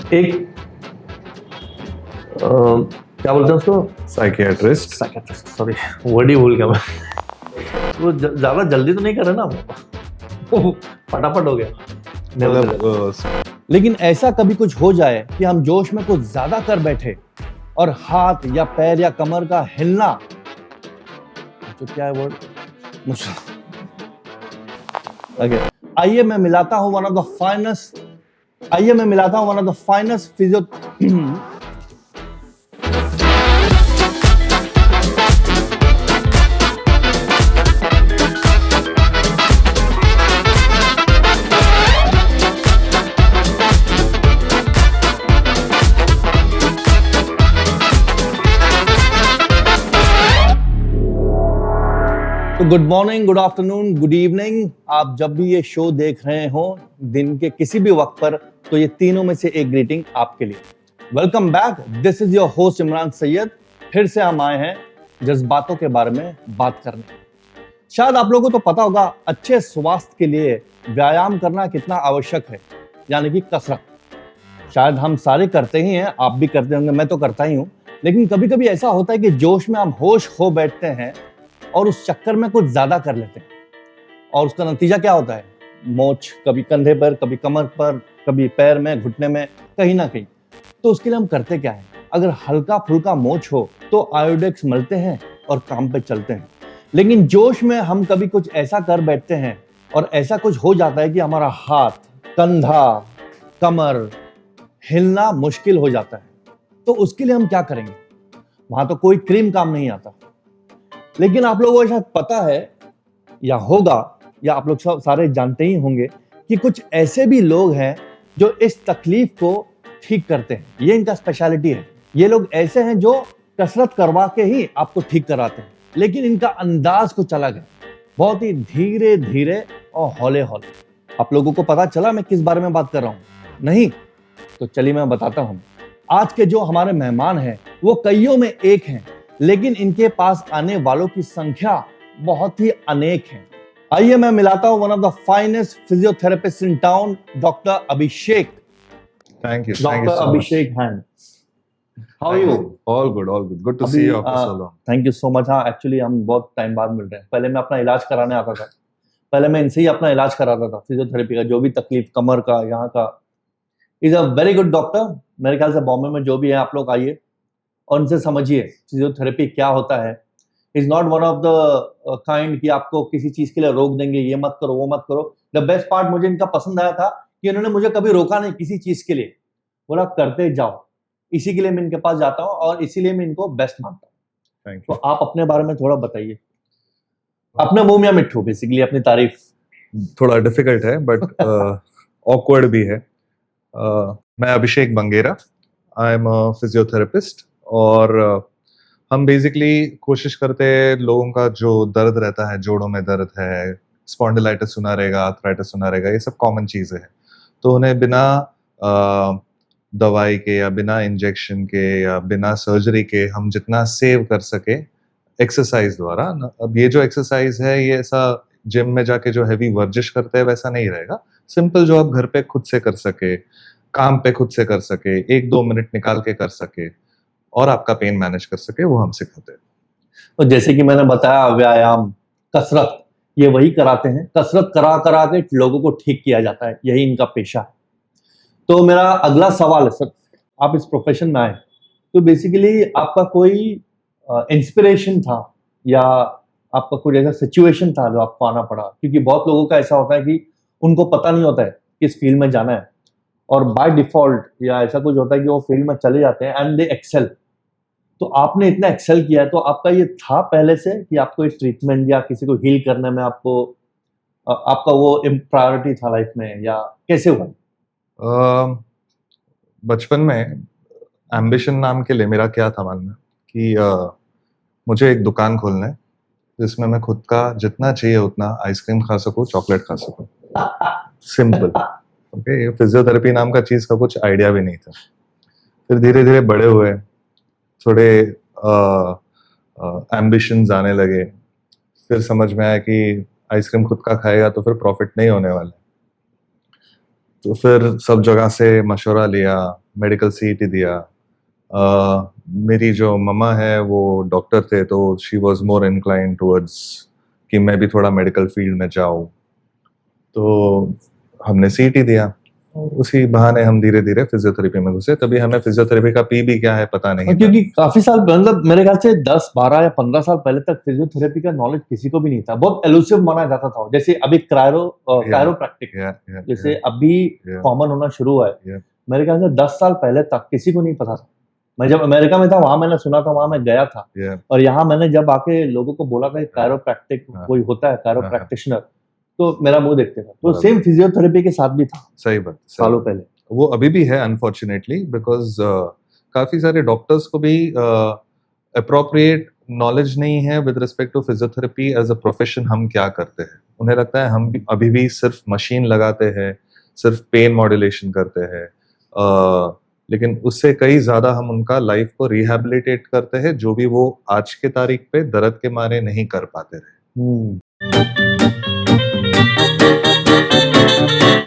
एक क्या बोलते हैं उसको, साइकियाट्रिस्ट। सॉरी वर्ड ही भूल गया मैं। वो ज्यादा जल्दी तो नहीं कर रहे ना, वो फटाफट हो गया। लेकिन ऐसा कभी कुछ हो जाए कि हम जोश में कुछ ज्यादा कर बैठे और हाथ या पैर या कमर का हिलना, जो क्या है वर्ड मुश्किल। आइए मैं मिलाता हूं one of the finest physio तो good morning, good afternoon, good evening. आप जब भी ये शो देख रहे हो दिन के किसी भी वक्त पर, तो ये तीनों में से एक ग्रीटिंग आपके लिए। Welcome back, this is your host Imran Syed. फिर से हम आए हैं जज्बातों के बारे में बात करने। शायद आप लोगों को तो पता होगा अच्छे स्वास्थ्य के लिए व्यायाम करना कितना आवश्यक है, यानी कि कसरत। शायद हम सारे करते ही हैं, आप भी करते होंगे, मैं तो करता ही हूं। लेकिन कभी कभी ऐसा होता है कि जोश में हम होश खो बैठते हैं और उस चक्कर में कुछ ज्यादा कर लेते हैं, और उसका नतीजा क्या होता है? मोच कभी कंधे पर, कभी कमर पर, कभी पैर में, घुटने में, कहीं ना कहीं। तो उसके लिए हम करते क्या है? अगर हल्का फुल्का मोच हो तो आयोडेक्स मलते हैं और काम पे चलते हैं। लेकिन जोश में हम कभी कुछ ऐसा कर बैठते हैं और ऐसा कुछ हो जाता है कि हमारा हाथ, कंधा, कमर हिलना मुश्किल हो जाता है। तो उसके लिए हम क्या करेंगे? वहां तो कोई क्रीम काम नहीं आता। लेकिन आप लोगों को शायद पता है या होगा, या आप लोग सब सारे जानते ही होंगे कि कुछ ऐसे भी लोग हैं जो इस तकलीफ को ठीक करते हैं। ये इनका स्पेशलिटी है। ये लोग ऐसे हैं जो कसरत करवा के ही आपको ठीक कराते हैं, लेकिन इनका अंदाज कुछ अलग है, बहुत ही धीरे धीरे और हौले हौले। आप लोगों को पता चला मैं किस बारे में बात कर रहा हूं? नहीं? तो चलिए मैं बताता हूं। आज के जो हमारे मेहमान हैं वो कईयों में एक हैं, लेकिन इनके पास आने वालों की संख्या बहुत ही अनेक है। आइए मैं मिलाता हूं one of the finest physiotherapist in town, doctor Abhishek. Thank you. Doctor Abhishek हैंड, how are you? All good. Good to see you after so long. Thank you so much. हाँ, एक्चुअली हम बहुत टाइम बाद मिल रहे हैं। पहले मैं अपना इलाज कराने आता था, पहले मैं इनसे ही अपना इलाज कराता था, फिजियोथेरेपी का जो भी तकलीफ, कमर का, यहाँ का। Is a very good doctor. मेरे ख्याल से बॉम्बे में जो भी है, आप लोग आइए और उनसे समझिए फिजियोथेरेपी क्या होता है। Is not one of the kind कि आपको किसी चीज के लिए रोक देंगे, ये मत करो, वो मत करो। द बेस्ट पार्ट मुझे इनका पसंद आया था कि इन्होंने मुझे कभी रोका नहीं किसी चीज के लिए, बोला करते जाओ। इसी के लिए मैं इनके पास जाता हूँ और इसीलिए मैं इनको बेस्ट मानता हूँ। Thank तो you. आप अपने बारे में थोड़ा बताइए, अपने मुंह में मिट्ठू, बेसिकली अपनी तारीफ। थोड़ा डिफिकल्ट है बट ऑकवर्ड भी है। मैं Abhishek Bangera, I am a physiotherapist, और हम बेसिकली कोशिश करते हैं लोगों का जो दर्द रहता है, जोड़ों में दर्द है, स्पॉन्डिलाइटिस सुना रहेगा, आर्थराइटिस सुना रहेगा, ये सब कॉमन चीज़ें हैं। तो उन्हें बिना दवाई के या बिना इंजेक्शन के या बिना सर्जरी के हम जितना सेव कर सके एक्सरसाइज द्वारा। अब ये जो एक्सरसाइज है, ये ऐसा जिम में जाके जो हैवी वर्जिश करते हैं वैसा नहीं रहेगा। सिंपल जो आप घर पे खुद से कर सके, काम पे खुद से कर सके, 1-2 मिनट निकाल के कर सके और आपका पेन मैनेज कर सके, वो हम सिखाते हैं। तो जैसे कि मैंने बताया, व्यायाम, कसरत, ये वही कराते हैं। कसरत करा करा के लोगों को ठीक किया जाता है, यही इनका पेशा है। तो मेरा अगला सवाल है, सर, आप इस प्रोफेशन में आए तो बेसिकली आपका कोई इंस्पिरेशन था या आपका कोई ऐसा सिचुएशन था जो आपको आना पड़ा? क्योंकि बहुत लोगों का ऐसा होता है कि उनको पता नहीं होता है किस फील्ड में जाना है, और बाय डिफॉल्ट या ऐसा कुछ होता है कि वो फील्ड में चले जाते हैं एंड दे एक्सेल। तो आपने इतना एक्सेल किया है, तो आपका ये था पहले से कि आपको इस ट्रीटमेंट या किसी को हील करने में आपको आपका वो प्रायोरिटी था लाइफ में, या कैसे हुआ? बचपन में एम्बिशन नाम के लिए मेरा क्या था मालूम है कि मुझे एक दुकान खोलना है जिसमें मैं खुद का जितना चाहिए उतना आइसक्रीम खा सकूं, चॉकलेट खा सकूं। सिंपल। ओके, ये फिजियोथेरेपी नाम का चीज का कुछ आइडिया भी नहीं था। फिर धीरे धीरे बड़े हुए, थोड़े एम्बिशंस आने लगे। फिर समझ में आया कि आइसक्रीम खुद का खाएगा तो फिर प्रॉफिट नहीं होने वाला। तो फिर सब जगह से मशवरा लिया, मेडिकल सीट दिया। मेरी जो मम्मा है वो डॉक्टर थे, तो she was more inclined towards कि मैं भी थोड़ा मेडिकल फील्ड में जाऊँ। तो हमने सीट दिया, उसी बहाने हम धीरे धीरे फिजियोथेरेपी में घुसे। तभी हमें फिजियोथेरेपी का पी भी क्या है पता नहीं था। क्योंकि काफी साल मतलब मेरे ख्याल से 10, 12 या 15 साल पहले तक फिजियोथेरेपी का नॉलेज किसी को भी नहीं था, बहुत एलुसिव माना जाता था। जैसे अभी कायरोप्रैक्टिक जैसे Yeah, अभी yeah, कॉमन होना शुरू हुआ है, yeah. मेरे ख्याल से 10 साल पहले तक किसी को नहीं पता था। मैं जब अमेरिका में था वहां मैंने सुना था, वहां मैं गया था, Yeah. और यहाँ मैंने जब आके लोगों को बोला था कि कायरोप्रैक्टिक हाँ। कोई होता है, कायरो प्रैक्टिशनर, तो मेरा मुंह देखते था। तो बराबर। सेम फिजियोथेरेपी के साथ भी था सही बात, सही सालों बात। पहले। वो अभी भी है अनफॉर्चुनेटली, बिकॉज काफी सारे डॉक्टर्स को भी अप्रोप्रिएट नॉलेज नहीं है with respect to physiotherapy as a profession. हम क्या करते हैं, उन्हें लगता है हम अभी भी सिर्फ मशीन लगाते हैं, सिर्फ पेन मॉड्यूलेशन करते हैं, लेकिन उससे कई ज्यादा हम उनका लाइफ को रिहैबिलिटेट करते हैं, जो भी वो आज के तारीख पे दर्द के मारे नहीं कर पाते रहे।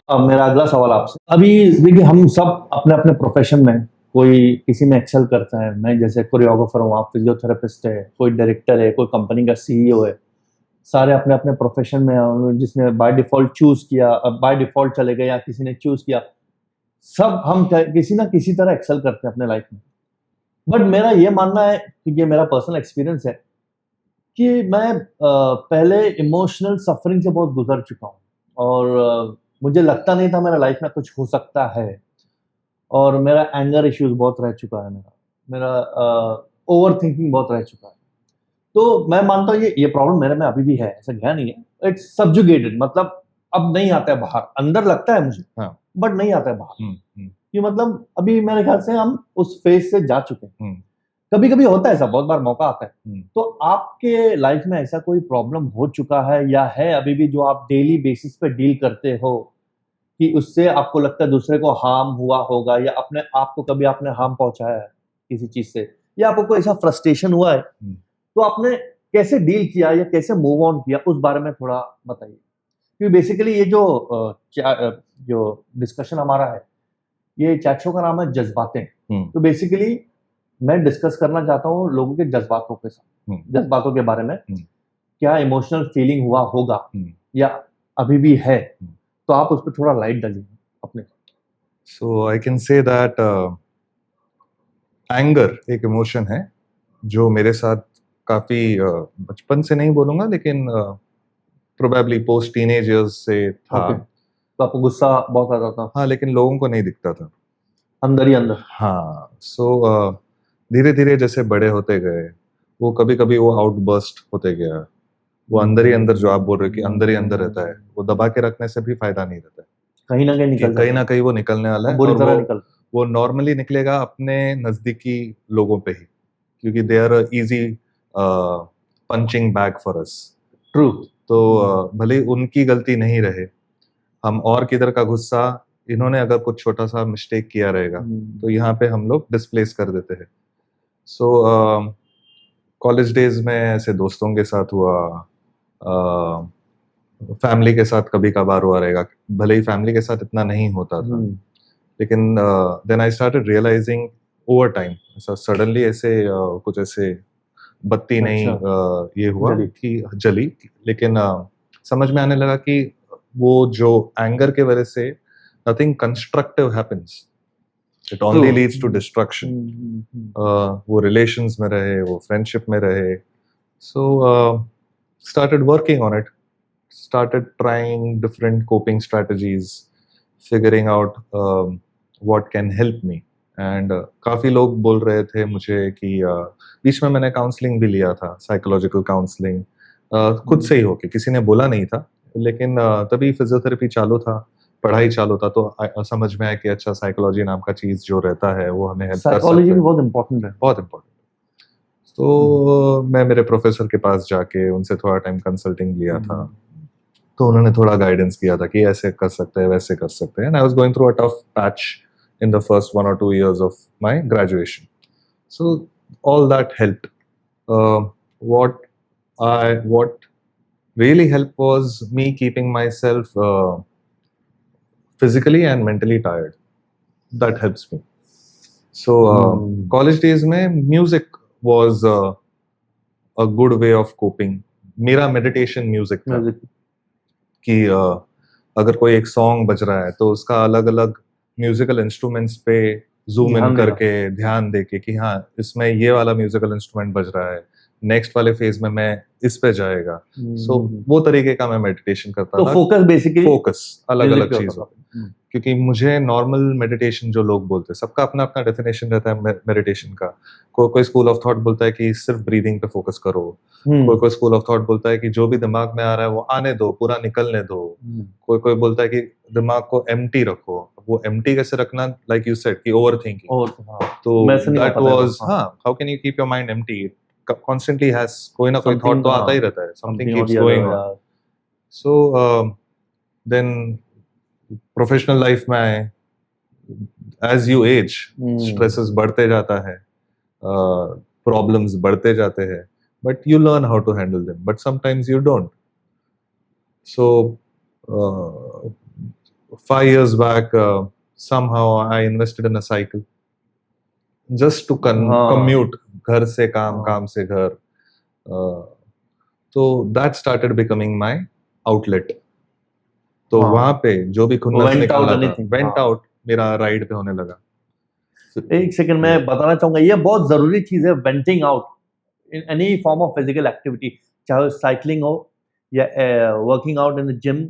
अब मेरा अगला सवाल आपसे, अभी देखिए हम सब अपने अपने प्रोफेशन में, कोई किसी में एक्सेल करता है। मैं जैसे कोरियोग्राफर हूँ, आप फिजियोथेरेपिस्ट है, कोई डायरेक्टर है, कोई कंपनी का सीईओ है। सारे अपने अपने प्रोफेशन में हैं, जिसने बाय डिफॉल्ट चूज किया, अब बाय डिफॉल्ट चले गए या किसी ने चूज किया। सब हम किसी ना किसी तरह एक्सेल करते हैं अपने लाइफ में। बट मेरा ये मानना है, क्योंकि ये मेरा पर्सनल एक्सपीरियंस है, कि मैं पहले इमोशनल सफरिंग से बहुत गुजर चुका हूँ, और मुझे लगता नहीं था मेरा लाइफ में कुछ हो सकता है, और मेरा एंगर इश्यूज बहुत रह चुका है, मेरा ओवर थिंकिंग बहुत रह चुका है। तो मैं मानता हूँ ये प्रॉब्लम मेरे में अभी भी है, ऐसा गया नहीं है। इट्स सब्जुगेटेड, मतलब अब नहीं आता है बाहर, अंदर लगता है मुझे, हाँ। बट नहीं आता है बाहर। कि मतलब अभी मेरे ख्याल से हम उस फेज से जा चुके हैं। कभी कभी होता है ऐसा, बहुत बार मौका आता है। तो आपके लाइफ में ऐसा कोई प्रॉब्लम हो चुका है या है अभी भी, जो आप डेली बेसिस पे डील करते हो, कि उससे आपको लगता है दूसरे को हार्म हुआ होगा, या अपने आप को कभी आपने हार्म पहुंचाया है किसी चीज से, या आपको कोई ऐसा फ्रस्ट्रेशन हुआ है, तो आपने कैसे डील किया या कैसे मूव ऑन किया, उस बारे में थोड़ा बताइए। क्योंकि बेसिकली ये जो डिस्कशन हमारा है, ये चैट शो का नाम है जज्बातें। तो बेसिकली मैं डिस्कस करना चाहता हूँ लोगों के जज्बातों के साथ, जज्बातों के बारे में, क्या इमोशनल फीलिंग हुआ होगा या अभी भी है, तो आप उस पर थोड़ा लाइट डालिए अपने। So I can say that anger एक इमोशन है जो मेरे साथ काफी बचपन से नहीं बोलूंगा, लेकिन प्रोबेबली पोस्ट टीनेज इयर्स से था। तो आपको गुस्सा बहुत आता था? हाँ, लेकिन लोगों को नहीं दिखता था, अंदर ही अंदर। हाँ। सो धीरे धीरे जैसे बड़े होते गए, वो कभी कभी वो आउटबर्स्ट होते गया। वो अंदर ही अंदर, जो आप बोल रहे हो कि अंदर ही अंदर रहता है, वो दबा के रखने से भी फायदा नहीं रहता है। कहीं ना कहीं वो निकलने वाला है, और वो नॉर्मली निकलेगा अपने नजदीकी लोगों पे ही, क्योंकि they are easy punching bag for us. True. तो भले उनकी गलती नहीं रहे, हम और किधर का गुस्सा, इन्होंने अगर कुछ छोटा सा मिस्टेक किया रहेगा तो यहाँ पे हम लोग डिस्प्लेस कर देते हैं। सो कॉलेज डेज में ऐसे दोस्तों के साथ हुआ, फैमिली के साथ कभी कभार हुआ रहेगा, भले ही फैमिली के साथ इतना नहीं होता था, लेकिन then I started realising over time, ऐसा सडनली ऐसे कुछ ऐसे बत्ती नहीं ये हुआ कि जली, लेकिन समझ में आने लगा कि वो जो एंगर के वजह से nothing constructive happens, it only leads to destruction. वो relations में रहे, वो friendship में रहे, so started working on it, started trying different coping strategies, figuring out what can help me. And काफी लोग बोल रहे थे मुझे कि बीच में मैंने काउंसलिंग भी लिया था, साइकोलॉजिकल काउंसलिंग, खुद से ही होके, किसी ने बोला नहीं था, लेकिन तभी फिजियोथेरेपी चालू था, पढ़ाई चालू था, तो समझ में आया कि अच्छा साइकोलॉजी नाम का चीज जो रहता है वो हमें हेल्प कर सकता है। साइकोलॉजी भी बहुत इम्पोर्टेंट है, बहुत इम्पोर्टेंट। तो मैं मेरे प्रोफेसर के पास जाके उनसे थोड़ा टाइम कंसल्टिंग लिया था, तो उन्होंने थोड़ा गाइडेंस किया था कि ऐसे कर सकते हैं, वैसे कर सकते हैं। And I was going through a tough patch in the first 1 or 2 years of my graduation, so all that helped. What really helped was me keeping myself physically and mentally tired. That helps me. So college days में music was a good way of coping. मेरा meditation music था कि अगर कोई एक song बज रहा है तो उसका अलग अलग म्यूजिकल इंस्ट्रूमेंट्स पे जूम इन करके ध्यान देके कि हाँ इसमें ये वाला म्यूजिकल इंस्ट्रूमेंट बज रहा है, नेक्स्ट वाले फेज में मैं इस पे जाएगा. सो वो तरीके का मैं मेडिटेशन करता था. फोकस बेसिकली फोकस अलग अलग चीजों पे, क्योंकि मुझे नॉर्मल मेडिटेशन जो लोग बोलते हैं, सबका अपना अपना डेफिनेशन रहता है मेडिटेशन का. कोई स्कूल ऑफ थॉट बोलता है कि सिर्फ ब्रीदिंग पे फोकस करो. कोई स्कूल ऑफ थॉट बोलता है कि जो भी दिमाग में आ रहा है वो आने दो, पूरा निकलने दो. कोई बोलता है कि दिमाग को एम्प्टी रखो. वो एम्प्टी कैसे रखना, लाइक यू सेड कि ओवर थिंकिंग. तो that was how can you keep your mind empty? Constantly has कोई ना कोई थॉट तो आता ही रहता है. Something keeps going on. So then professional life में आए, एज यू एज स्ट्रेसेस बढ़ते जाता है, प्रॉब्लम्स बढ़ते जाते हैं, but you learn how to handle them, but sometimes you don't. So 5 years back somehow I invested in a cycle just to commute घर से काम, काम से घर. तो that started becoming my outlet. तो वहां पे जो भी खुन्नस निकला था, went out, मेरा राइड पे होने लगा. एक सेकंड मैं बताना चाहूंगा, ये बहुत जरूरी चीज है, venting out in any form of physical activity, चाहे साइकिलिंग हो या working out in the gym,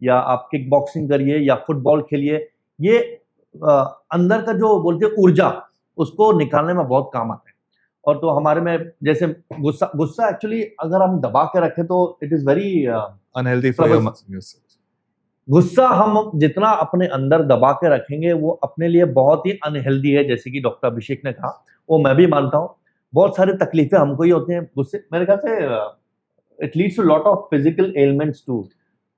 या आप किक बॉक्सिंग करिए या फुटबॉल खेलिए. ये अंदर का जो बोलते हैं ऊर्जा, उसको निकालने में बहुत काम आता है. और तो हमारे में जैसे गुस्सा एक्चुअली अगर हम दबा के रखें तो it is very unhealthy for your. गुस्सा हम जितना अपने अंदर दबा के रखेंगे वो अपने लिए बहुत ही अनहेल्दी है. जैसे कि डॉक्टर अभिषेक ने कहा, वो मैं भी मानता हूँ. बहुत सारी तकलीफें हमको ही होती हैं गुस्से. मेरे ख्याल से it leads to lot of physical elements too.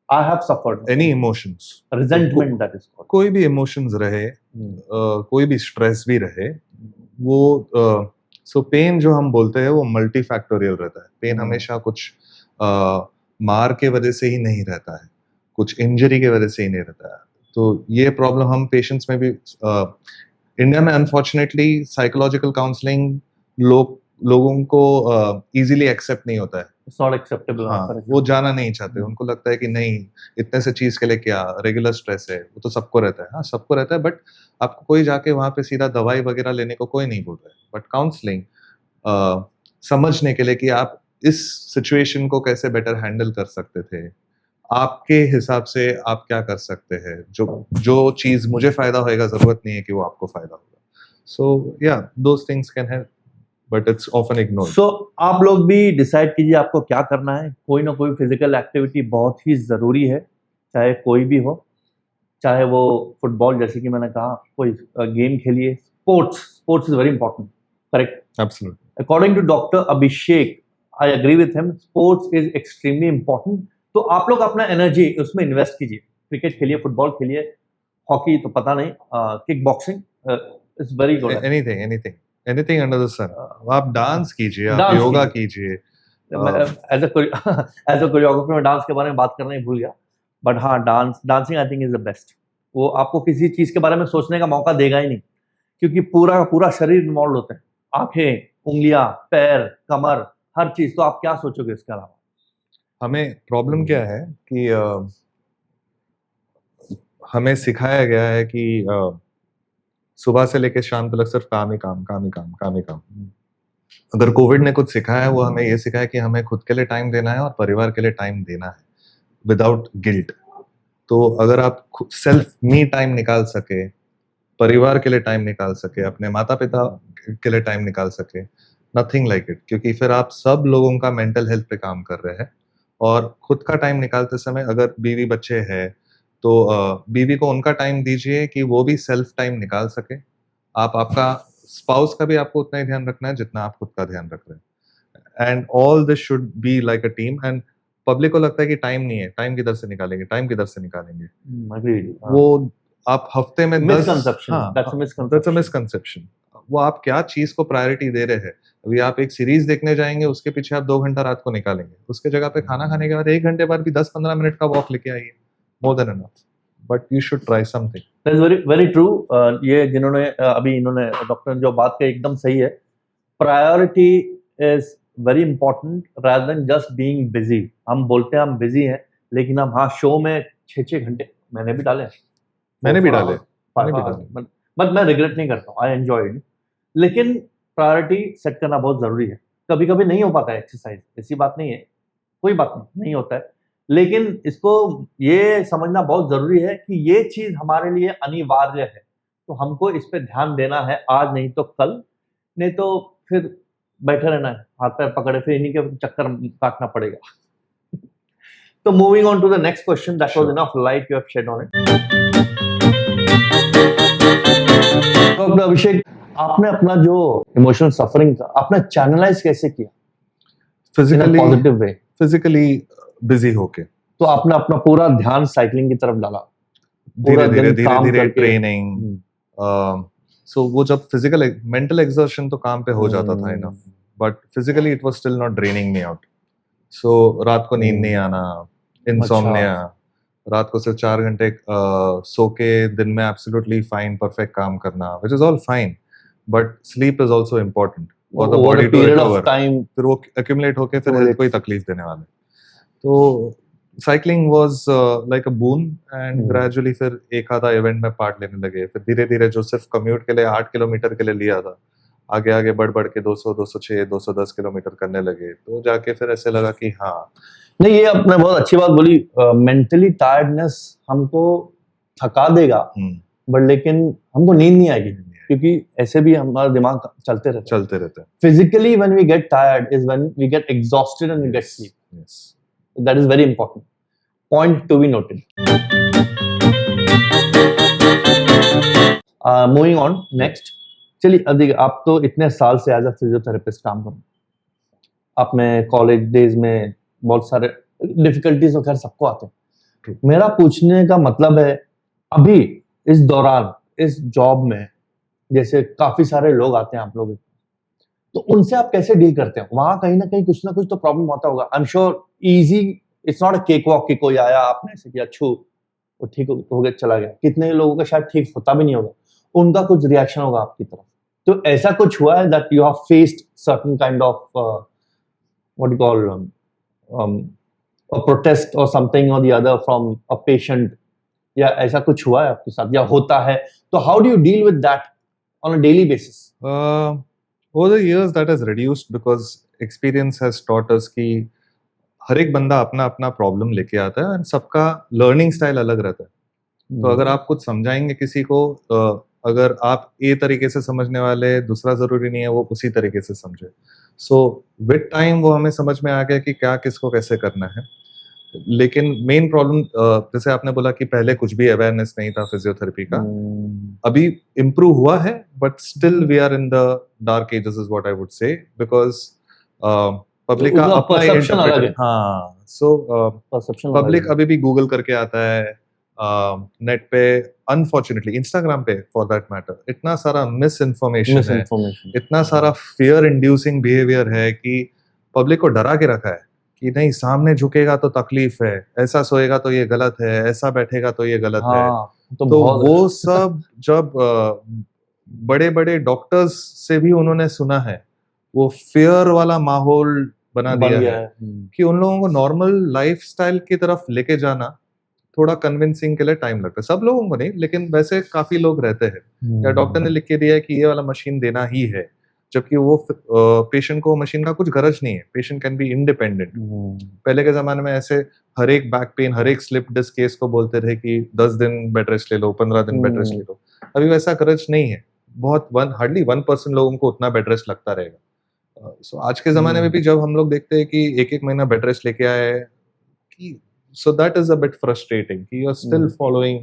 I have suffered any emotions, resentment that is called. कोई भी emotions रहे, कोई भी stress भी रहे, वो so pain जो हम बोलते हैं वो multifactorial रहता है. pain हमेशा कुछ मार के वजह से ही नहीं रहता है, कुछ इंजरी के वजह से ही नहीं रहता है. तो ये प्रॉब्लम हम पेशेंट्स में भी इंडिया में अनफॉर्चुनेटली साइकोलॉजिकल काउंसलिंग लोगों को इजीली एक्सेप्ट नहीं होता है. It's not acceptable. हाँ, वो जाना नहीं चाहते. उनको लगता है कि नहीं, इतने से चीज के लिए क्या, रेगुलर स्ट्रेस है, वो तो सबको रहता है. हाँ सबको रहता है, बट आपको कोई जाके वहां पे सीधा दवाई वगैरह लेने को कोई नहीं बोल रहा है. बट काउंसलिंग समझने के लिए कि आप इस सिचुएशन को कैसे बेटर हैंडल कर सकते थे, आपके हिसाब से आप क्या कर सकते हैं, जो चीज मुझे फायदा होएगा, जरूरत नहीं है कि वो आपको फायदा होगा. So yeah those things can help, but it's often ignored. So आप लोग भी डिसाइड कीजिए आपको क्या करना है. कोई ना कोई फिजिकल एक्टिविटी बहुत ही जरूरी है, चाहे कोई भी हो, चाहे वो फुटबॉल जैसे कि मैंने कहा, कोई गेम खेलिए. Sports is very important. Correct? Absolutely. According to doctor Abhishek, I agree with him, sports is extremely important. तो आप लोग अपना एनर्जी उसमें इन्वेस्ट कीजिए. क्रिकेट खेलिए, फुटबॉल खेलिए, हॉकी तो पता नहीं, kick boxing is very good. Anything under the sun. आप डांस कीजिए, आप योगा कीजिए. एज अ कोरियोग्राफर में डांस के बारे में बात करना ही भूल गया. बट हाँ, dancing I think is the best. वो आपको किसी चीज के बारे में सोचने का मौका देगा ही नहीं, क्योंकि पूरा का पूरा शरीर इन्वॉल्व होता है. आंखें, उंगलियां, पैर, कमर, हर चीज. तो आप क्या सोचोगे इसके अलावा? हमें प्रॉब्लम क्या है कि हमें सिखाया गया है कि सुबह से लेकर शाम तक सिर्फ काम ही काम. अगर कोविड ने कुछ सिखाया है, वो हमें ये सिखाया कि हमें खुद के लिए टाइम देना है और परिवार के लिए टाइम देना है, विदाउट गिल्ट. तो अगर आप सेल्फ मी टाइम निकाल सके, परिवार के लिए टाइम निकाल सके, अपने माता पिता के लिए टाइम निकाल सके, नथिंग लाइक इट. क्योंकि फिर आप सब लोगों का मेंटल हेल्थ पे काम कर रहे हैं. और खुद का टाइम निकालते समय अगर बीवी बच्चे हैं तो बीवी को उनका टाइम दीजिए कि वो भी सेल्फ टाइम निकाल सके. आपका स्पाउस का भी आपको उतना ही ध्यान रखना है जितना आप खुद का ध्यान रख रहे हैं. And all this should be like a team. And public को लगता है कि टाइम नहीं है, टाइम किधर से निकालेंगे. वो आप हफ्ते में 10 दैट्स अ मिसकंसेप्शन. वो आप क्या चीज को प्रायोरिटी दे रहे हैं. अभी आप एक सीरीज देखने जाएंगे, उसके पीछे आप 2 घंटा रात को निकालेंगे. उसके जगह पे खाना खाने के बाद 1 घंटे बाद भी 10-15 मिनट का वॉक लेके आइए. More than enough. but you should try something. That's very very true. ये जिन्होंने अभी इन्होंने डॉक्टर ने जो बात कही एकदम सही है. Priority is very important rather than just being busy. हम बोलते हैं हम busy हैं, लेकिन हम हाँ शो में 6-6 घंटे मैंने भी डाले. मैंने भी डाले. बट मैं रिग्रेट नहीं करता हूँ. I enjoyed. लेकिन प्रायोरिटी सेट करना बहुत जरूरी है. कभी कभी नहीं हो पाता है एक्सरसाइज, ऐसी बात नहीं है, कोई बात नहीं होता है, लेकिन इसको ये समझना बहुत जरूरी है कि ये चीज हमारे लिए अनिवार्य है, तो हमको इस पे ध्यान देना है, आज नहीं तो कल, नहीं तो फिर बैठे रहना है हाथ पैर पकड़े, फिर इन्हीं के चक्कर काटना पड़ेगा. तो moving on to the next question, that was enough light you have shed on it. Doctor Abhishek, आपने अपना जो इमोशनल सफरिंग था आपने चैनलाइज कैसे किया? पॉजिटिव वे, फिजिकली बिजी होके. तो आपने अपना पूरा ध्यान साइकिलिंग की तरफ डाला, धीरे ट्रेनिंग. सो वो जब फिजिकल मेंटल एक्सर्शन तो काम पे हो जाता था enough, but physically it was still not draining me out. So रात को नींद नहीं आना, इंसोम्निया, रात को सिर्फ 4 घंटे सो के दिन में एब्सोल्युटली फाइन परफेक्ट काम करना, which is all fine, but sleep is also important for the body to recover. फिर वो एक्यूमुलेट होके फिर हेल्थ को ही तकलीफ देने वाले. तो cycling was like a boon, and gradually फिर एक आधा इवेंट में पार्ट लेने लगे. फिर धीरे धीरे जो सिर्फ कम्यूट के लिए 8 किलोमीटर के लिए लिया था, आगे आगे बढ़ के 200, 206, 210 किलोमीटर करने लगे. तो जाके फिर ऐसे लगा कि हाँ नहीं, ये आपने बहुत अच्छी बात बोली. मेंटली टायर्डनेस हमको थका देगा, बट लेकिन हमको नींद नहीं आएगी, क्योंकि ऐसे भी हमारा दिमाग चलते रहते हैं. Physically when we get tired is when we get exhausted and we get sleep. Yes, that is very important point to be noted. Moving on next. चलिए अब देखिए, आप तो इतने साल से एज अ फिजियोथेरेपिस्ट काम कर रहे हैं. आपने कॉलेज डेज में बहुत सारे डिफिकल्टीज तो खैर सबको आते हैं. मेरा पूछने का मतलब है, अभी इस दौरान इस जॉब में जैसे काफी सारे लोग आते हैं आप लोग, तो उनसे आप कैसे डील करते हैं? वहां कहीं ना कुछ तो प्रॉब्लम होता होगा. I am sure easy, it's not a cake walk कि कोई आया आपने ऐसे किया छू वो ठीक हो गया चला गया. कितने लोगों का शायद ठीक होता भी नहीं होगा, उनका कुछ रिएक्शन होगा आपकी तरफ. तो ऐसा कुछ हुआ है that you have faced certain kind of what you call a protest or something or the other from a patient, या ऐसा कुछ हुआ है आपके साथ या होता है? तो how do you deal with that on a daily basis? Over the years that has reduced because experience has taught us कि हर एक बंदा अपना अपना प्रॉब्लम लेके आता है, एंड सबका लर्निंग स्टाइल अलग रहता है. तो अगर आप कुछ समझाएंगे किसी को, अगर आप ए तरीके से समझने वाले, दूसरा जरूरी नहीं है वो उसी तरीके से समझे. सो विद टाइम वो हमें समझ में आ गया कि क्या किसको कैसे करना है. लेकिन मेन प्रॉब्लम, जैसे आपने बोला कि पहले कुछ भी अवेयरनेस नहीं था फिजियोथेरेपी का, अभी इम्प्रूव हुआ है, but still we are in the dark ages is what I would say, because public का अपना इंटरप्रेशन. हाँ, सो पब्लिक अभी भी गूगल करके आता है, नेट पे, अनफॉर्चुनेटली इंस्टाग्राम पे फॉर दैट मैटर, इतना सारा मिस इन्फॉर्मेशन है, इतना सारा फियर इंड्यूसिंग बिहेवियर है कि पब्लिक को डरा के रखा है कि नहीं, सामने झुकेगा तो तकलीफ है, ऐसा सोएगा तो ये गलत है, ऐसा बैठेगा तो ये गलत है. तो वो सब जब बड़े बड़े डॉक्टर्स से भी उन्होंने सुना है, वो फियर वाला माहौल बना दिया है कि उन लोगों को नॉर्मल लाइफस्टाइल की तरफ लेके जाना थोड़ा कन्विंसिंग के लिए टाइम लगता है. सब लोगों को नहीं, लेकिन वैसे काफी लोग रहते हैं. या डॉक्टर ने लिख के दिया है कि ये वाला मशीन देना ही है, जबकि वो पेशेंट को मशीन का कुछ गरज नहीं है. Patient can be independent. पहले के जमाने में ऐसे हर एक बैक पेन, हर एक स्लिप डिस्क केस को बोलते थे कि 10 दिन बेड रेस्ट ले लो, 15 दिन बेड रेस्ट ले लो. अभी वैसा गरज नहीं है. बहुत हार्डली 1% लोगों को उतना बेड रेस्ट लगता रहेगा. सो आज के जमाने में भी जब हम लोग देखते हैं कि एक महीना बेड रेस्ट लेके आए, कि so that is a bit frustrating कि you are still following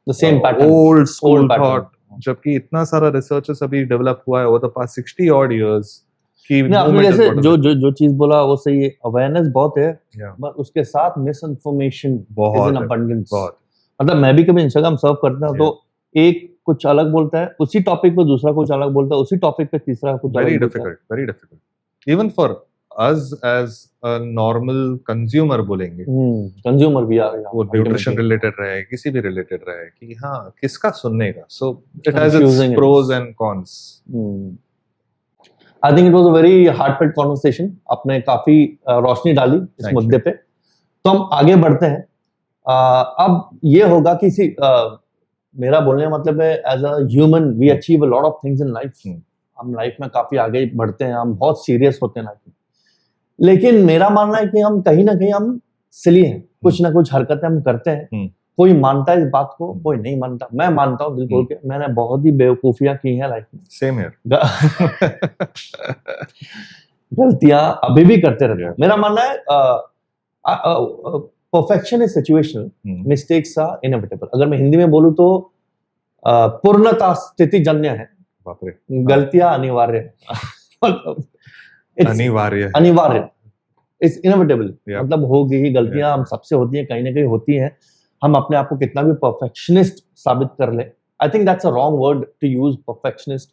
the same pattern, old school thought, जबकि इतना सारा रिसर्चेस अभी डेवलप हुआ है over the past 60 odd years कि आपने जैसे जो चीज बोला वो सही है. अवेयरनेस बहुत है, बट उसके साथ miss information is in abundance. मतलब मैं भी कभी इंस्टाग्राम सर्व करता हूं, तो एक कुछ अलग बोलता है, उसी टॉपिक पे दूसरा कुछ अलग बोलता है, उसी टॉपिक पे तीसरा कुछ अलग. very difficult even for us as a normal consumer बोलेंगे, कंज्यूमर भी आ गया वो न्यूट्रिशन रिलेटेड रहे, किसी भी रिलेटेड रहे, कि हाँ किसका सुनने का. So it has it's Confusing it pros is. And cons. I think it was a very heartfelt conversation. आपने काफी रोशनी डाली इस Thank मुद्दे पे. तो हम आगे बढ़ते हैं. अब ये होगा कि मेरा बोलने का मतलब है as a human we achieve a lot of things in life. हम लाइफ में काफी आगे बढ़ते हैं, हम बहुत सीरियस होते हैं लाइफ में. लेकिन मेरा मानना है कि हम कहीं ना कहीं हम सिली हैं. कुछ ना कुछ हरकतें हम करते हैं. कोई मानता है इस बात को, कोई नहीं मानता. मैं मानता हूँ दिल खोल के, मैंने बहुत ही बेवकूफियां की हैं लाइफ में. Same here. गलतियां अभी भी करते रहते हैं. मेरा मानना है perfection is situational, mistakes are inevitable. अगर मैं हिंदी में बोलूं तो पूर्णता स्थिति जन्य है, बाप रे. गलतियां अनिवार्य है. अनिवार्य है. अनिवार्य इट्स इनएविटेबल. Yeah. मतलब होगी ही गलतियां. हम सबसे होती हैं, कहीं ना कहीं होती हैं. हम अपने आप को कितना भी परफेक्शनिस्ट साबित कर ले, I think that's a wrong word to use perfectionist.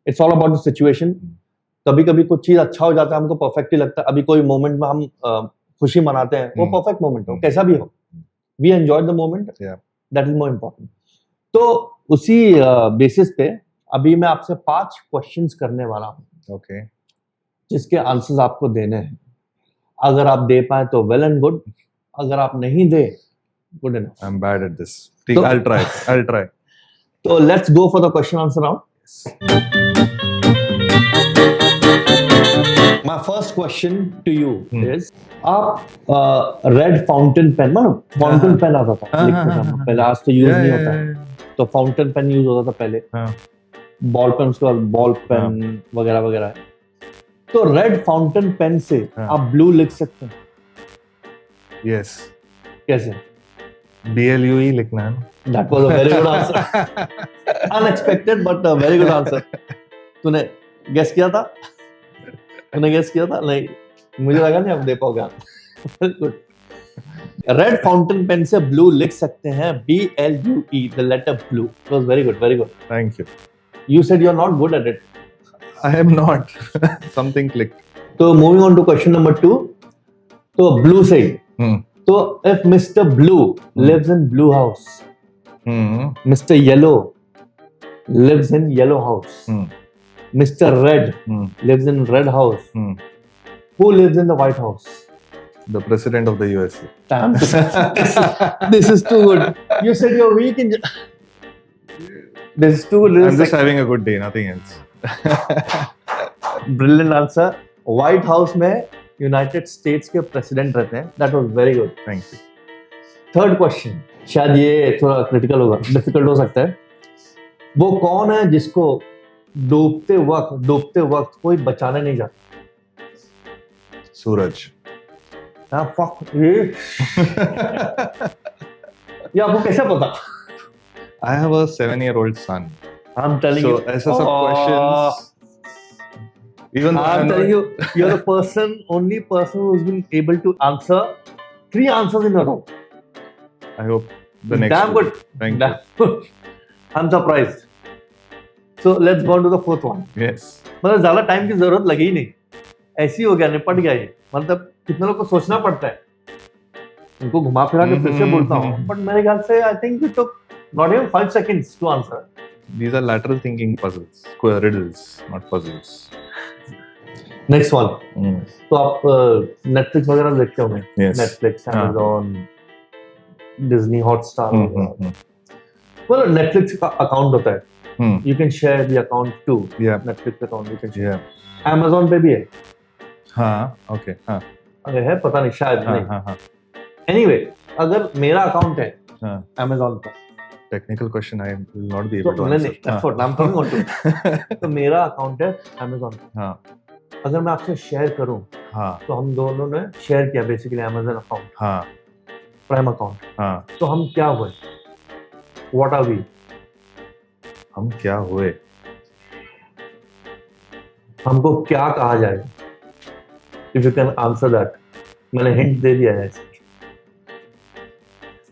It's all about the situation. कभी कभी कुछ चीज अच्छा हो जाता है, हमको परफेक्ट ही लगता है. अभी कोई मोमेंट में हम खुशी मनाते हैं, वो परफेक्ट मोमेंट हो, कैसा भी हो, we enjoy the moment. That is more important. तो उसी बेसिस पे अभी मैं आपसे 5 क्वेश्चंस करने वाला हूँ. ओके. जिसके आंसर्स आपको देने हैं. अगर आप दे पाए तो वेल एंड गुड. अगर आप नहीं दे, good enough. I am bad at this. ठीक, आई विल ट्राई. तो let's go for the question answer round. My first question to you is, आप रेड फाउंटेन पेन, मानो फाउंटेन पेन आता था लिखने का पहले, आज तो यूज नहीं होता है. तो फाउंटेन पेन यूज होता था पहले. बॉल पेन, उसके बाद बॉल पेन वगैरह वगैरह. तो रेड फाउंटेन पेन से आप ब्लू लिख सकते हैं. यस. कैसे? BLUE लिखना है. That was a very good answer. Unexpected but a very good answer. तूने गेस किया था? नहीं, मुझे लगा नहीं आप दे पाओगे. गुड. रेड फाउंटेन पेन से ब्लू लिख सकते हैं. BLUE, the letter blue. It was very good, very good. Thank you. You said you're not good at it. I am not. Something clicked. So moving on to question number 2. तो blue से ही. तो if Mr. Blue lives in blue house, Mr. Yellow lives in yellow house, Mr. Red lives in red house, who lives in the White House? The president of the USA. Damn, this is too good. You said you're weak in. This is too good. I'm just having a good day, nothing else. Brilliant answer. White House में United states के president रहते हैं. That was very good. Thank you. Third question, शायद ये थोड़ा critical होगा, difficult हो सकता है. वो कौन है जिसको डूबते वक्त कोई बचाने नहीं जाता? सूरज. हाँ, फक ये आपको कैसे पता? I have a 7-year-old son. I'm telling you. So ऐसा सब questions. Even though I'm telling you, you're the only person who's been able to answer 3 answers in a row. I hope the next. Damn good. Thank Damn good. I'm surprised. So let's go on to the 4th one. Yes. मतलब ज्यादा time की जरूरत लगी ही नहीं, ऐसी हो गया, निपट गया ये. मतलब कितने लोग को सोचना पड़ता है. उनको घुमा फिरा के फिर से बोलता हूँ, बट मेरे ख्याल से I think it took not even 5 seconds to answer. These are lateral thinking puzzles, square riddles, not puzzles. Next one. तो आप नेटफ्लिक्स वगैरह देखते होंगे. Yes. Netflix, Amazon, Disney Hotstar. मतलब नेटफ्लिक्स का अकाउंट होता है. You can share the account too. Netflix account you can share. Amazon पे भी है. हाँ, ओके. हाँ. अरे है, पता नहीं, शायद नहीं. हाँ. एनीवे, अगर मेरा अकाउंट है Amazon पर, Technical question I will not be able to नहीं, answer. that's what I'm coming on to. तो मेरा अकाउंट है Amazon. हाँ. अगर मैं आपसे शेयर करूं, हाँ. तो हम दोनों ने शेयर किया बेसिकली Amazon अकाउंट, हाँ. Prime account. हाँ. तो हम क्या हुए? What are we? हम क्या हुए? हमको क्या कहा जाएगा? If you can answer that. मैंने हिंट दे दिया है.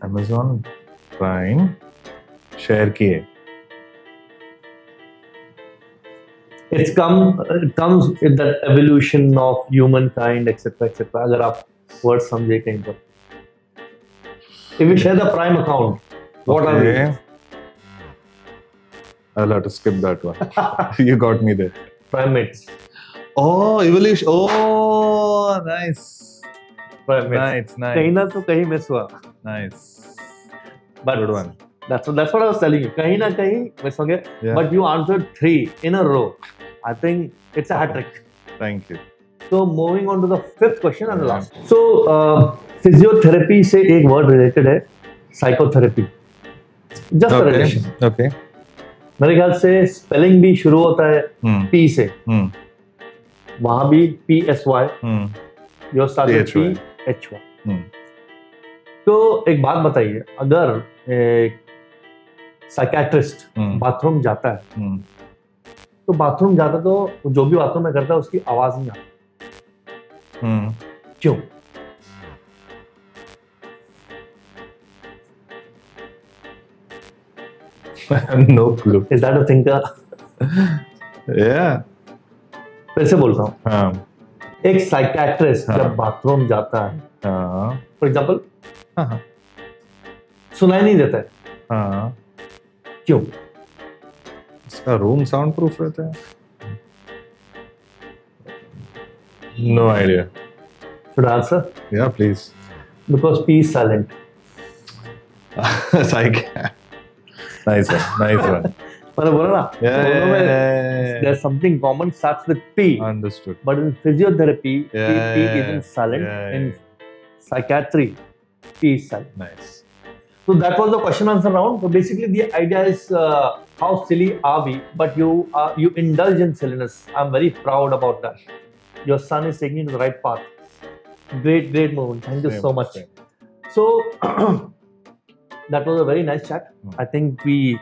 Amazon Prime शेयर किए. It comes with the evolution of humankind, etc., etc. अगर आप words समझे कहीं पर. If we share the prime account, what are we? I'll have to skip that one. You got me there. Primates. Oh, evolution. Oh, nice. Primates. Nice. कहीं ना तो कहीं miss हुआ. Nice. But Good one. That's what I was telling you. कहीं ना कहीं miss हो गया. Yeah. But you answered 3 in a row. I think it's a hat trick. Thank you. So moving on to the 5th question and the Yeah. last. So physiotherapy से एक word related है psychotherapy. Just the relation. Okay. मेरे ख्याल से spelling भी शुरू होता है P से. वहाँ भी PSY. Your start with PHY. तो एक बात बताइए, अगर एक साइकेट्रिस्ट बाथरूम जाता है तो बाथरूम जाता तो जो भी बाथरूम में करता है उसकी आवाज नहीं आती. क्यों? No clue. Is that a thinker? Yeah. फिर से बोलता हूँ, हाँ. एक साइकेट्रिस्ट हाँ. जब बाथरूम जाता है, हाँ. फॉर एग्जाम्पल, हाँ. सुनाई नहीं देता है. हाँ. क्यों? इसका रूम साउंड प्रूफ रहता है. No idea. Should I answer? Yeah, please. Because P is silent. Psych. Nice one. Nice one. मैंने बोला ना, दोनों में Yeah. there's something common starts with P. Understood. But in physiotherapy, Yeah, P isn't silent. yeah, In psychiatry, P is silent. Nice. So that was the question answer round. So basically, the idea is how silly are we? But you indulge in silliness. I'm very proud about that. Your son is taking you to the right path. Great moment. Thank you Same, so much. same. So that was a very nice chat. I think we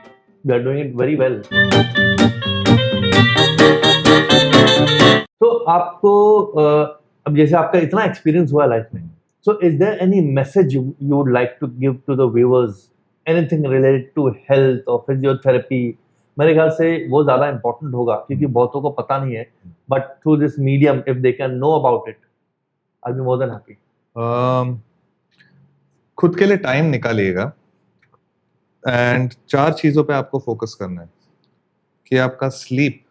are doing it very well. तो आपको अब जैसे आपका इतना experience हुआ life में, so is there any message you would like to give to the viewers? Anything related to health or physiotherapy? मेरे ख्याल से वो ज़्यादा important होगा क्योंकि बहुतों को पता नहीं है. But through this medium, if they can know about it, I'll be more than happy. खुद के लिए टाइम निकालिएगा एंड 4 चीजों पे आपको फोकस करना है कि आपका स्लीप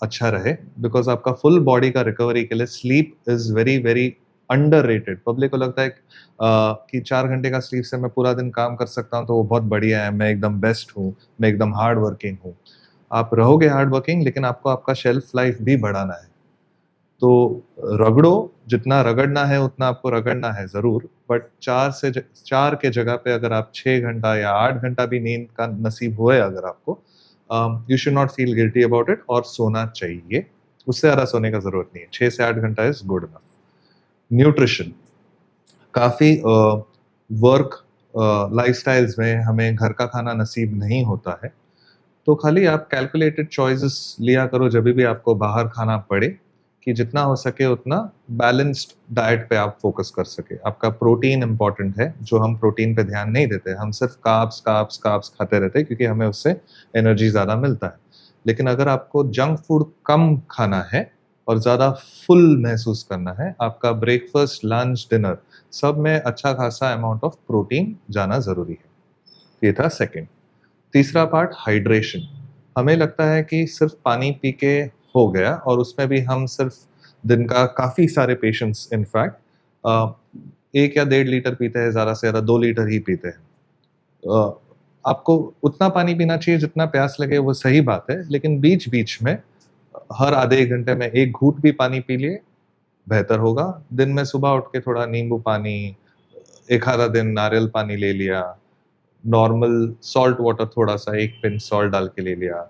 अच्छा रहे, बिकॉज आपका फुल बॉडी का रिकवरी के लिए sleep is very very underrated. Public को लगता है कि 4 घंटे का स्लीप से मैं पूरा दिन काम कर सकता हूँ तो वो बहुत बढ़िया है, मैं एकदम बेस्ट हूँ, मैं एकदम हार्ड वर्किंग हूँ. आप रहोगे हार्ड वर्किंग, लेकिन आपको आपका शेल्फ लाइफ भी बढ़ाना है. तो रगड़ो, जितना रगड़ना है उतना आपको रगड़ना है ज़रूर, बट 4 के जगह पे अगर आप 6 घंटा या 8 घंटा भी नींद का नसीब हुए अगर आपको, you should not feel guilty about it, और सोना चाहिए. उससे ज़्यादा सोने का ज़रूरत नहीं है. 6 से 8 घंटा इज़ गुड इनफ. न्यूट्रिशन, काफ़ी वर्क लाइफस्टाइल्स में हमें घर का खाना नसीब नहीं होता है, तो खाली आप कैलकुलेटेड चॉइसेस लिया करो जब भी आपको बाहर खाना पड़े, कि जितना हो सके उतना बैलेंस्ड डाइट पे आप फोकस कर सके. आपका प्रोटीन इंपॉर्टेंट है, जो हम प्रोटीन पे ध्यान नहीं देते. हम सिर्फ कार्ब्स खाते रहते हैं क्योंकि हमें उससे एनर्जी ज़्यादा मिलता है. लेकिन अगर आपको जंक फूड कम खाना है और ज़्यादा फुल महसूस करना है, आपका ब्रेकफास्ट, लंच, डिनर सब में अच्छा खासा अमाउंट ऑफ प्रोटीन जाना ज़रूरी है. ये था सेकेंड. तीसरा पार्ट, हाइड्रेशन. हमें लगता है कि सिर्फ पानी पी के हो गया, और उसमें भी हम सिर्फ दिन का काफ़ी सारे पेशेंट्स इनफैक्ट 1 या 1.5 लीटर पीते हैं, ज़्यादा से ज़्यादा 2 लीटर ही पीते हैं. आपको उतना पानी पीना चाहिए जितना प्यास लगे, वो सही बात है, लेकिन बीच बीच में हर आधे 1 घंटे में 1 घूंट भी पानी पी लिए बेहतर होगा. दिन में सुबह उठ के थोड़ा नींबू पानी, एक आधा दिन नारियल पानी ले लिया, नॉर्मल सॉल्ट वाटर थोड़ा सा 1 पिंच सॉल्ट डाल के ले लिया,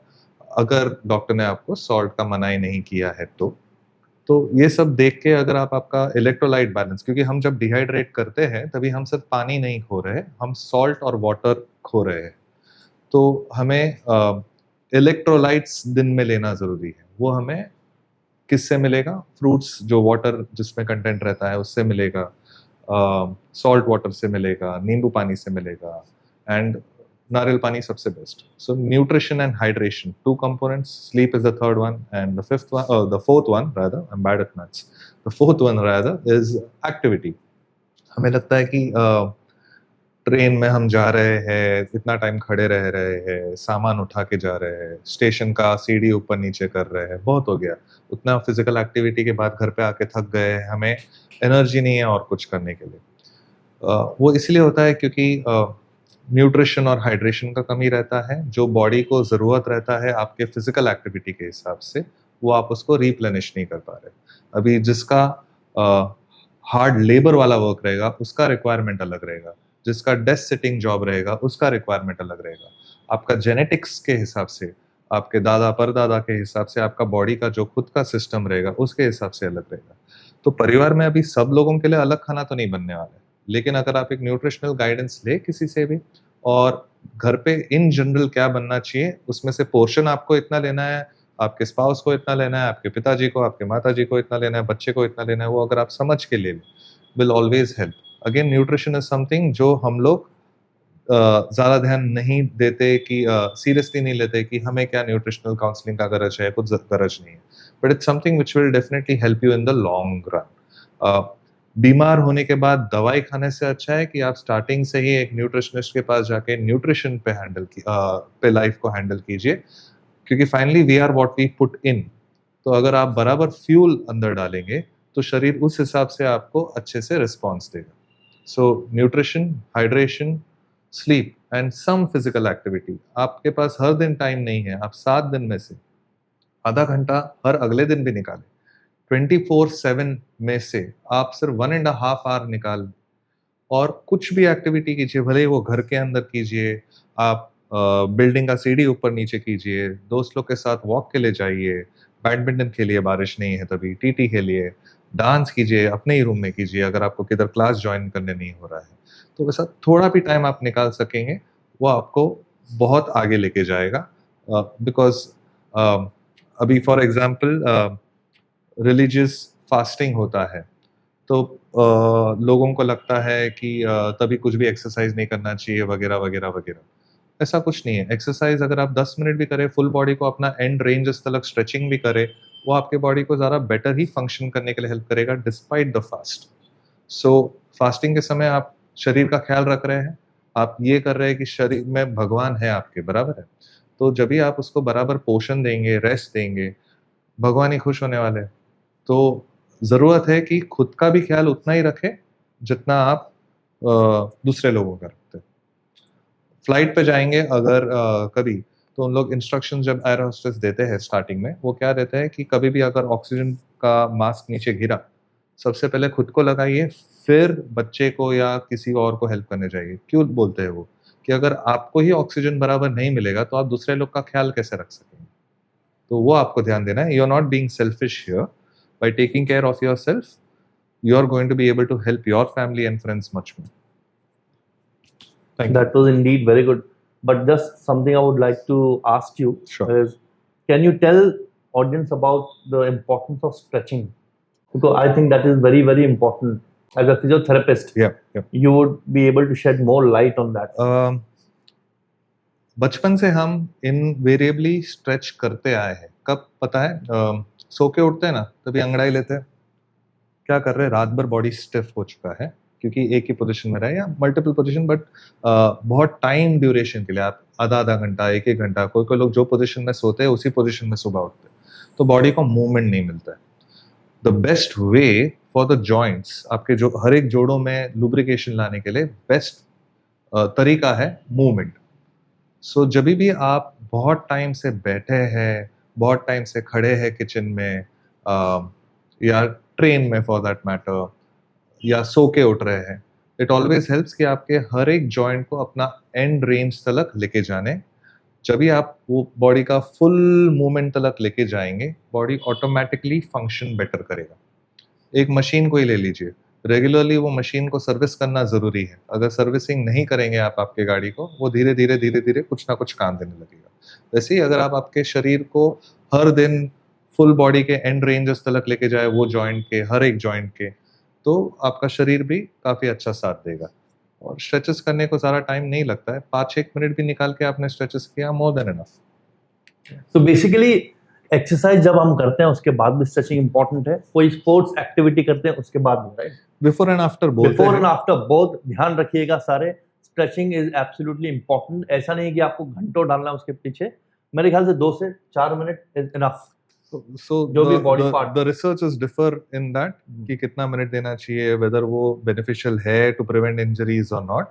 अगर डॉक्टर ने आपको सॉल्ट का मना ही नहीं किया है तो ये सब देख के अगर आप आपका इलेक्ट्रोलाइट बैलेंस, क्योंकि हम जब डिहाइड्रेट करते हैं तभी हम सिर्फ पानी नहीं खो रहे, हम सॉल्ट और वाटर खो रहे हैं. तो हमें इलेक्ट्रोलाइट्स दिन में लेना ज़रूरी है. वो हमें किससे मिलेगा? फ्रूट्स, जो वाटर जिसमें कंटेंट रहता है उससे मिलेगा, सॉल्ट वाटर से मिलेगा, नींबू पानी से मिलेगा, एंड नारियल पानी सबसे best. So nutrition and hydration, two components. Sleep is the third one, and the fourth one rather. I'm bad at maths. The fourth one rather is activity. हमें लगता है कि ट्रेन में हम जा रहे हैं, इतना टाइम खड़े रह रहे हैं, सामान उठा के जा रहे हैं, स्टेशन का सीढ़ी ऊपर नीचे कर रहे हैं, बहुत हो गया. उतना फिजिकल एक्टिविटी के बाद घर पे आके थक गए, हमें एनर्जी नहीं है और कुछ करने के लिए. वो इसलिए होता है क्योंकि न्यूट्रिशन और हाइड्रेशन का कमी रहता है. जो बॉडी को ज़रूरत रहता है आपके फिजिकल एक्टिविटी के हिसाब से, वो आप उसको रिप्लेनिश नहीं कर पा रहे. अभी जिसका हार्ड लेबर वाला वर्क रहेगा उसका रिक्वायरमेंट अलग रहेगा, जिसका डेस्क सिटिंग जॉब रहेगा उसका रिक्वायरमेंट अलग रहेगा. आपका जेनेटिक्स के हिसाब से, आपके दादा परदादा के हिसाब से, आपका बॉडी का जो खुद का सिस्टम रहेगा उसके हिसाब से अलग रहेगा. तो परिवार में अभी सब लोगों के लिए अलग खाना तो नहीं बनने वाला है, लेकिन अगर आप एक न्यूट्रिशनल गाइडेंस ले किसी से भी, और घर पे इन जनरल क्या बनना चाहिए, उसमें से पोर्शन आपको इतना लेना है, आपके स्पाउस को इतना लेना है, आपके पिताजी को, आपके माताजी को इतना लेना है, बच्चे को इतना लेना है, वो अगर आप समझ के ले लें, will always help. Again nutrition is something जो हम लोग ज़्यादा ध्यान नहीं देते, कि सीरियसली नहीं लेते कि हमें क्या न्यूट्रिशनल काउंसलिंग का गरज है, कुछ गरज नहीं है. But it's something which will definitely help you in the long run. बीमार होने के बाद दवाई खाने से अच्छा है कि आप स्टार्टिंग से ही एक न्यूट्रिशनिस्ट के पास जाके न्यूट्रिशन पे लाइफ को हैंडल कीजिए, क्योंकि finally we are what we put in. तो अगर आप बराबर फ्यूल अंदर डालेंगे तो शरीर उस हिसाब से आपको अच्छे से रिस्पॉन्स देगा. So nutrition, hydration, sleep and some physical activity. आपके पास हर दिन टाइम नहीं है, आप 7 दिन में से आधा घंटा हर अगले दिन भी निकालें. 24/7 में से आप सिर्फ 1.5 आवर निकाल और कुछ भी एक्टिविटी कीजिए, भले ही वो घर के अंदर कीजिए, आप बिल्डिंग का सीढ़ी ऊपर नीचे कीजिए, दोस्त लोग के साथ वॉक के लिए जाइए, बैडमिंटन खेलिए, बारिश नहीं है तभी, टीटी खेलिए, डांस कीजिए, अपने ही रूम में कीजिए अगर आपको किधर क्लास ज्वाइन करने नहीं हो रहा है. तो वैसा थोड़ा भी टाइम आप निकाल सकेंगे, वो आपको बहुत आगे लेके जाएगा. बिकॉज अभी फॉर एग्जाम्पल रिलीजियस फास्टिंग होता है, तो लोगों को लगता है कि तभी कुछ भी एक्सरसाइज नहीं करना चाहिए वगैरह वगैरह वगैरह. ऐसा कुछ नहीं है. एक्सरसाइज अगर आप 10 मिनट भी करें, फुल बॉडी को अपना एंड रेंज तक स्ट्रेचिंग भी करें, वो आपके बॉडी को ज़्यादा बेटर ही फंक्शन करने के लिए हेल्प करेगा despite the fast. So fasting के समय आप शरीर का ख्याल रख रहे हैं, आप ये कर रहे हैं कि शरीर में भगवान है आपके, बराबर है. तो जब भी आप उसको बराबर पोषण देंगे, रेस्ट देंगे, भगवान ही खुश होने वाले हैं. तो ज़रूरत है कि खुद का भी ख्याल उतना ही रखें जितना आप दूसरे लोगों का रखते हैं. फ्लाइट पे जाएंगे अगर कभी, तो उन लोग इंस्ट्रक्शन जब एयर होस्टेस देते हैं स्टार्टिंग में, वो क्या देते हैं कि कभी भी अगर ऑक्सीजन का मास्क नीचे गिरा, सबसे पहले खुद को लगाइए, फिर बच्चे को या किसी और को हेल्प करने जाइए. क्यों बोलते हैं वो? कि अगर आपको ही ऑक्सीजन बराबर नहीं मिलेगा तो आप दूसरे लोग का ख्याल कैसे रख सकेंगे. तो वो आपको ध्यान देना है. You are not being selfish here. By taking care of yourself, you are going to be able to help your family and friends much more. Thank you. That was indeed very good. But just something I would like to ask you Sure. is, can you tell audience about the importance of stretching? Because I think that is very, very important. As a physiotherapist, Yeah. you would be able to shed more light on that. बचपन से हम invariably stretch करते आए हैं. कब पता है? सो के उठते हैं ना, तभी अंगड़ाई लेते हैं. क्या कर रहे हैं? रात भर बॉडी स्टिफ हो चुका है क्योंकि एक ही पोजीशन में रहे, या मल्टीपल पोजीशन, बट बहुत टाइम ड्यूरेशन के लिए आप आधा घंटा, एक घंटा, कोई लोग जो पोजीशन में सोते हैं उसी पोजीशन में सुबह उठते हैं, तो बॉडी को मूवमेंट नहीं मिलता है. The best way for the joints, आपके जो हर एक जोड़ों में लुब्रिकेशन लाने के लिए बेस्ट तरीका है मूवमेंट. सो जब भी आप बहुत टाइम से बैठे हैं, बहुत टाइम से खड़े हैं किचन में, या ट्रेन में फॉर दैट मैटर, या सो के उठ रहे हैं, इट ऑलवेज हेल्प्स कि आपके हर एक जॉइंट को अपना एंड रेंज तक लेके जाने. जब भी आप वो बॉडी का फुल मूवमेंट तक लेके जाएंगे, बॉडी ऑटोमेटिकली फंक्शन बेटर करेगा. एक मशीन को ही ले लीजिए, रेगुलरली वो मशीन को सर्विस करना ज़रूरी है. अगर सर्विसिंग नहीं करेंगे आप आपके गाड़ी को, वो धीरे धीरे कुछ ना कुछ काम देने लगेगा. वैसे ही अगर आप आपके शरीर को हर दिन फुल बॉडी के एंड रेंजेस तक लेके जाए, वो जॉइंट के, हर एक जॉइंट के, तो आपका शरीर भी काफ़ी अच्छा साथ देगा. और स्ट्रेचेस करने को ज़्यादा टाइम नहीं लगता है, 5-6 मिनट भी निकाल के आपने स्ट्रेचेस किया, मोर देन इनफ। तो बेसिकली एक्सरसाइज जब हम करते हैं उसके बाद भी स्ट्रेचिंग इंपॉर्टेंट है, कोई स्पोर्ट्स एक्टिविटी करते हैं उसके बाद भी, राइट? बिफोर एंड आफ्टर बोलते बिफोर हैं। एंड आफ्टर बोथ ध्यान रखिएगा सारे। Stretching is absolutely important. ऐसा नहीं है कि आपको घंटों डालना है उसके पीछे, मेरे ख्याल से 2 से 4 मिनट इज इनफ। So जो भी body part। the researchers differ in that कि कितना मिनट देना चाहिए, whether वो beneficial है to prevent injuries or not।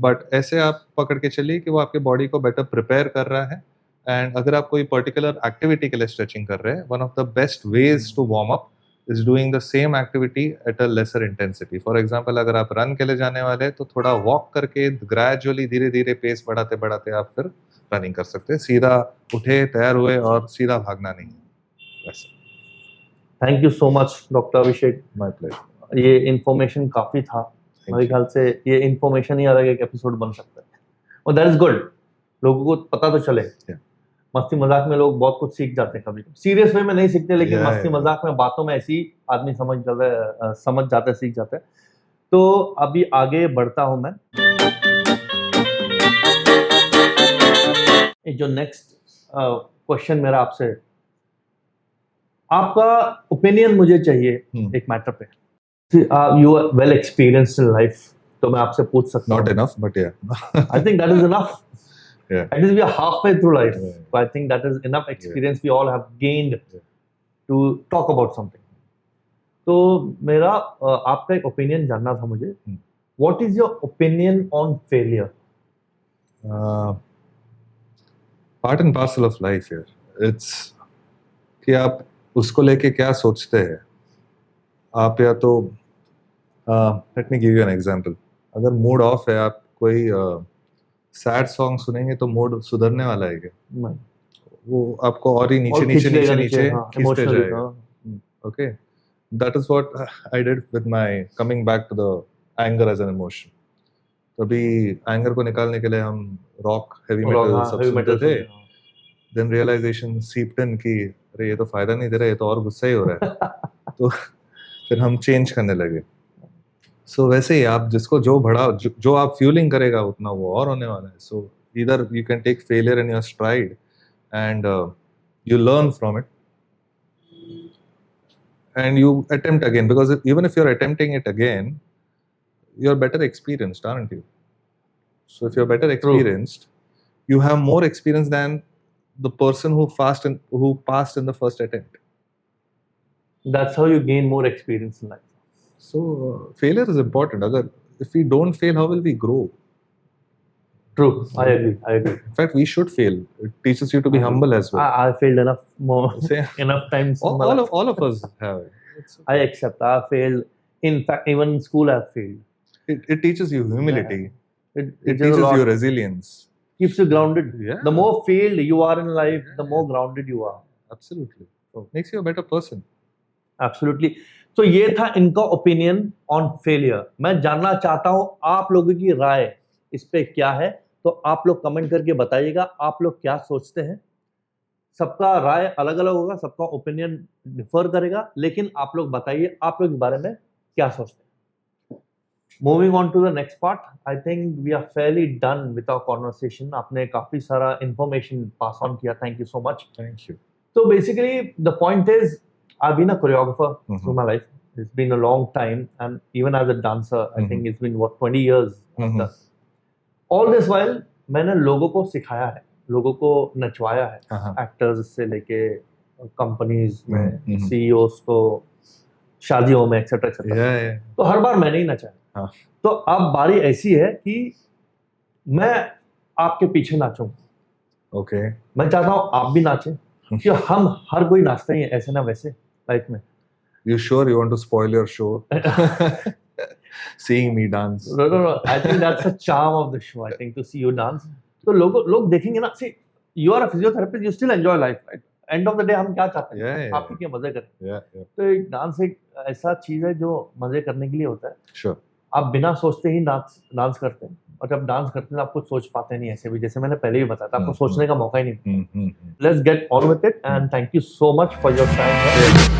But ऐसे आप पकड़ के चलिए कि वो आपके बॉडी को बेटर प्रिपेयर कर रहा है। एंड अगर आप कोई पर्टिकुलर एक्टिविटी के लिए स्ट्रेचिंग कर रहे हैं, one of the best ways to warm up is doing the same activity at a lesser intensity. For example, अगर आप रन के लिए जाने वाले हैं तो थोड़ा वॉक करके ग्रेजुअली धीरे धीरे पेस बढ़ाते बढ़ाते आप फिर रनिंग कर सकते हैं। सीधा उठे, तैयार हुए और सीधा भागना नहीं, वैसे। Thank you so much doctor Abhishek, my pleasure. ये इंफॉर्मेशन काफी था। मेरे ख्याल से ये इंफॉर्मेशन ही अलग एक एपिसोड बन सकता है, और दैट इज गुड। लोगों को पता तो चले। मस्ती मजाक में लोग बहुत कुछ सीख जाते हैं, कभी सीरियस वे में नहीं सीखते, लेकिन मस्ती मजाक में बातों में ऐसी आदमी समझ जाता है, सीख जाता है। तो अभी आगे बढ़ता हूं मैं। जो नेक्स्ट क्वेश्चन मेरा आपसे, आपका ओपिनियन मुझे चाहिए एक मैटर पे। You are well experienced in life, तो मैं आपसे पूछ सकता हूं। नॉट इनफ, बट या I think that is enough. Yeah. At least we are halfway through life. Yeah. So I think that is enough experience we all have gained to talk about something. तो मेरा आपका एक opinion जानना था मुझे। What is your opinion on failure? Part and parcel of life here. It's कि आप उसको लेके क्या सोचते हैं। आप या तो let me give you an example. अगर मूड ऑफ है, आप कोई सैड सॉन्ग सुनेंगे तो मूड सुधरने वाला है क्या? वो आपको और ही नीचे नीचे नीचे नीचे खींचते जाएगा। Okay, that is what I did with my coming back to the anger as an emotion. तभी एंगर को निकालने के लिए हम रॉक, हेवी मेटल सब सुनते थे। देन रियलाइजेशन सीप्ड इन कि अरे ये तो फायदा नहीं दे रहा, ये तो और गुस्सा ही हो रहा है। तो फिर हम चेंज करने लगे। सो वैसे ही आप जिसको जो आप फ्यूलिंग करेगा उतना वो और होने वाला है। So either you can take failure in your stride and you learn from it and you attempt again, because even if you're attempting it again, you're better experienced, aren't you? So if you're better experienced, you have more experience than the person who passed in the first attempt. That's how you gain more experience in life. So failure is important. If we don't fail, how will we grow? True, I agree. In fact, we should fail. It teaches you to be humble as well. I failed enough times. all of us have. I accept. I failed. In fact, even in school, I failed. It teaches you humility. It teaches you resilience. Keeps you grounded. Yeah. The more failed you are in life, the more grounded you are. Absolutely. So makes you a better person. Absolutely. तो ये था इनका opinion on failure. मैं जानना चाहता हूँ आप लोगों की राय इस पे क्या है, तो आप लोग कमेंट करके बताइएगा आप लोग क्या सोचते हैं। सबका राय अलग अलग होगा, सबका ओपिनियन डिफर करेगा, लेकिन आप लोग बताइए आप लोग इस बारे में क्या सोचते हैं। Moving on to the next part, I think we are fairly done with our conversation. आपने काफी सारा इंफॉर्मेशन पास ऑन किया, thank you so much. Thank you. So basically the point is, I've been a choreographer through my life. It's been a long time, and even as a dancer, I think it's been 20 years. All this while, मैंने लोगों को सिखाया है, लोगों को नचवाया है, actors से लेके कंपनीज में, सीईओस को, शादियों में, एक्सेट्रा एक्सेट्रा। तो हर बार मैंने ही नचाया। तो अब बारी ऐसी है कि मैं आपके पीछे नाचूं। Okay. मैं चाहता हूँ आप भी नाचें, कि हम हर कोई नाचते ही है ऐसे ना वैसे लाइफ में। You sure you want to spoil your show? Seeing me dance. No. I think that's the charm of the show. I think to see you dance. तो लोग देखेंगे ना। See, you are a physiotherapist. You still enjoy life, right? End of the day हम क्या चाहते हैं? Yeah. आप क्या मजे करें? Yeah. तो एक डांस एक ऐसा चीज है जो मजे करने के लिए होता है। Sure. आप बिना सोचते ही डांस करते हैं, और जब डांस करते हैं आप कुछ सोच पाते नहीं ऐसे भी, जैसे मैंने पहले ही बताया था, आपको सोचने का मौका ही नहीं। Let's get on with it, and thank you so much for your time.